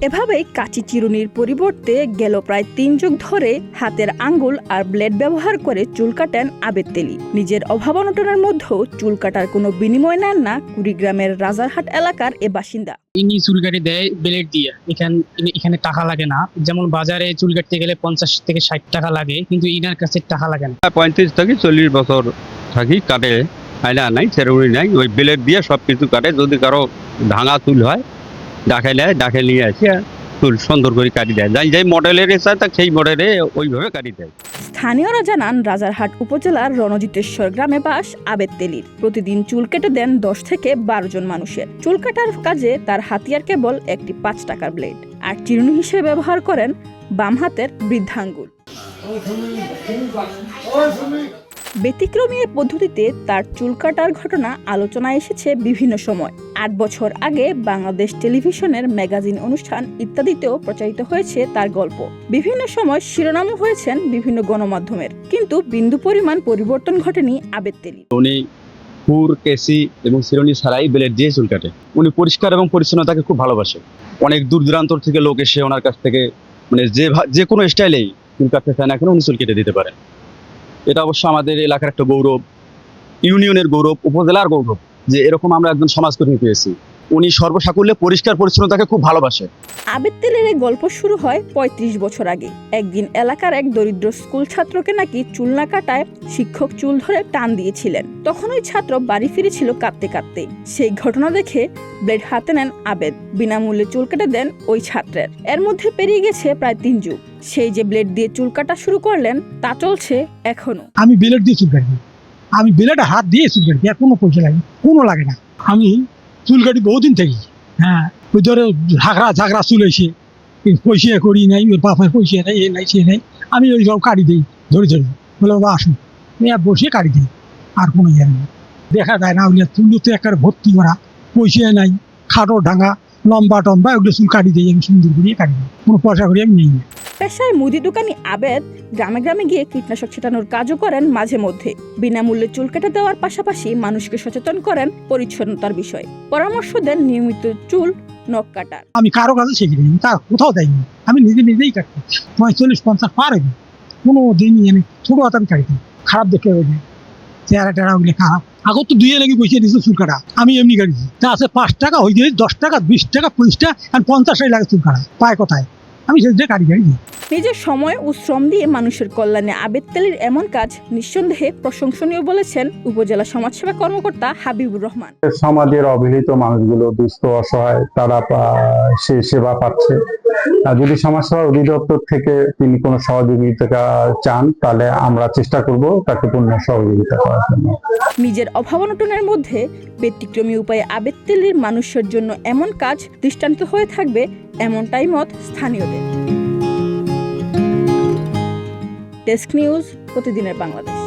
এভাবেই কাঁচি চিরুনির পরিবর্তে গেল প্রায় 3 যুগ ধরে হাতের আঙ্গুল আর ব্লেড ব্যবহার করে চুল কাটেন আবেদ তেলী। নিজের অভাব অনটনের মধ্যেও চুল কাটার কোনো বিনিময় নেন না কুড়িগ্রামের রাজারহাট এলাকার এ বাসিন্দা। ইনি চুল কাটি দেয় ব্লেড দিয়ে। এখানে টাকা লাগে না, যেমন বাজারে চুল কাটতে গেলে 50 থেকে 60 টাকা লাগে, কিন্তু ইনার কাছে টাকা লাগে না। 35 থেকে 40 বছর থাকি কাটে, আয়না নাই, সেরুনি নাই, ওই ব্লেড দিয়ে সবকিছু কাটে। যদি কারো ভাঙা চুল হয় ডাকে নিয়ে আসি চুল সুন্দর করে কাটি দেয়। যাই মডেলের চায় তা সেই মডেলে ওইভাবে কাটি দেয়। স্থানীয়রা জানান, রাজারহাট উপজেলার রণজিতেশ্বর গ্রামে বাস আবেদ তেলীর। প্রতিদিন চুল কেটে দেন 10 থেকে 12 জন মানুষের। চুল কাটার কাজে তার হাতিয়ার কেবল একটি 5 টাকার ব্লেড, আর চিরুনি হিসেবে ব্যবহার করেন বাম হাতের বৃদ্ধাঙ্গুল। ব্যতিক্রমী এ পদ্ধতিতে তার চুল কাটার ঘটনা আলোচনায় এসেছে বিভিন্ন সময়। 8 বছর আগে বাংলাদেশ টেলিভিশনের ম্যাগাজিন অনুষ্ঠান ইত্যাদিতেও প্রচারিত হয়েছে তার গল্প। বিভিন্ন সময় শিরোনামও হয়েছেন বিভিন্ন গণমাধ্যমের, কিন্তু বিন্দু পরিমাণ পরিবর্তন ঘটেনি আবেদ তেলী। উনি পুর, কেসি এবং চিরুনি ছাড়াই ব্লেড দিয়ে চুল কাটে। উনি পরিষ্কার এবং পরিচ্ছন্নতাকে খুব ভালোবাসে। অনেক দূর দূরান্তর থেকে লোক এসে ওনার কাছ থেকে যে কোনো স্টাইলেই চুল কাটতে চায় না কেন উনি চুল কেটে দিতে পারেন। এটা অবশ্য আমাদের এলাকার একটা গৌরব, ইউনিয়নের গৌরব, উপজেলার গৌরব যে এরকম আমরা একজন সমাজকর্মী পেয়েছি। উনি সর্বসাকুল্যে পরিষ্কার পরিচ্ছন্নতাকে খুব ভালোবাসে। আবেদ তেলীর এই গল্প শুরু হয় 35 বছর আগে। একদিন এলাকার এক দরিদ্র স্কুল ছাত্রকে নাকি চুল না কাটায় শিক্ষক চুল ধরে টান দিয়েছিলেন। তখন ওই ছাত্র বাড়ি ফিরেছিল কাঁদতে কাঁদতে। সেই ঘটনা দেখে ব্লেড হাতে নেন আবেদ, বিনামূল্যে চুল কেটে দেন ওই ছাত্রের। এর মধ্যে পেরিয়ে গেছে প্রায় 3 যুগ। সেই যে ব্লেড দিয়ে চুল কাটা শুরু করলেন তা চলছে এখনো। আমি ব্লেড দিয়ে চুল কাটি, আমি ব্লেডে হাত দিয়ে চুল কাটি, কোনো পয়সা লাগে কোনো লাগে না। আমি চুল কাটি বহুদিন থেকে। হ্যাঁ, ওই ধরো ঝাগড়া চুল এসে পয়সা করি নাই, ওর বাপের পয়সা নেই, এ নাই সে নেই, আমি ওই সব কাটি দিই ধরে বলে বাবা আসুন, আমি বসে কাটি দিই। আর কোনো ইয়ে নেই, দেখা যায় না। ওগুলো চুল তো একটা ভর্তি করা, পয়সা নাই, খাটো ডাঙা লম্বা টম্বা, ওগুলো চুল কাটি দিই, আমি সুন্দর করিয়ে কাটি দিই, কোনো পয়সা করি আমি নেই না। পেশায় মুদি দোকানি আবেদ গ্রামে গ্রামে গিয়ে কীটনাশক ছিটানোর কাজও করেন মাঝে মধ্যে। বিনামূল্যে চুল কেটে দেওয়ার পাশাপাশি মানুষকে সচেতন করেন পরিচ্ছন্নতার বিষয়ে। পরামর্শ দেন নিয়মিত চুল নখ কাটার। আমি কারো কাছে শিখি নি, তার কোথাও দেয়নি, আমি নিজেই কাটি। 45-50 পার হইনি, কোনো দিনই আমি ছোট হাত আমি কাটি। খারাপ দেখে হইনি, চেহারা টেরা ওগুলো খারাপ। আগত তো 2 লেগে পয়সা দিয়েছে চুল কাটা, আমি এমনি কাটিছি। তা আছে 5 টাকা হয়ে গেছে, 10 টাকা, 20 টাকা, 50 টাকা, আর 50 লাগে চুল কাটা, পায় কোথায়? আমি সেটা কাটি। নিজের সময় ও শ্রম দিয়ে মানুষের কল্যাণে আবেদ তেলীর এমন কাজ নিঃসন্দেহে প্রশংসনীয় বলেছেন উপজেলা সমাজসেবা কর্মকর্তা হাবিবুর রহমান। সমাজের অবহেলিত মানুষগুলো, দুস্থ অসহায়, তারা সে সেবা পাচ্ছে। যদি সমাজসেবা অধিদপ্তর থেকে তিনি কোনো সহযোগিতা চান, তাহলে আমরা চেষ্টা করব তাকে পূর্ণ সহযোগিতা করার জন্য। নিজের অভাব অনটনের মধ্যে ব্যতিক্রমী উপায়ে আবেদ তেলীর মানুষের জন্য এমন কাজ দৃষ্টান্ত হয়ে থাকবে, এমনটাই মত স্থানীয়দের। ডেস্ক নিউজ, প্রতিদিনের বাংলাদেশ।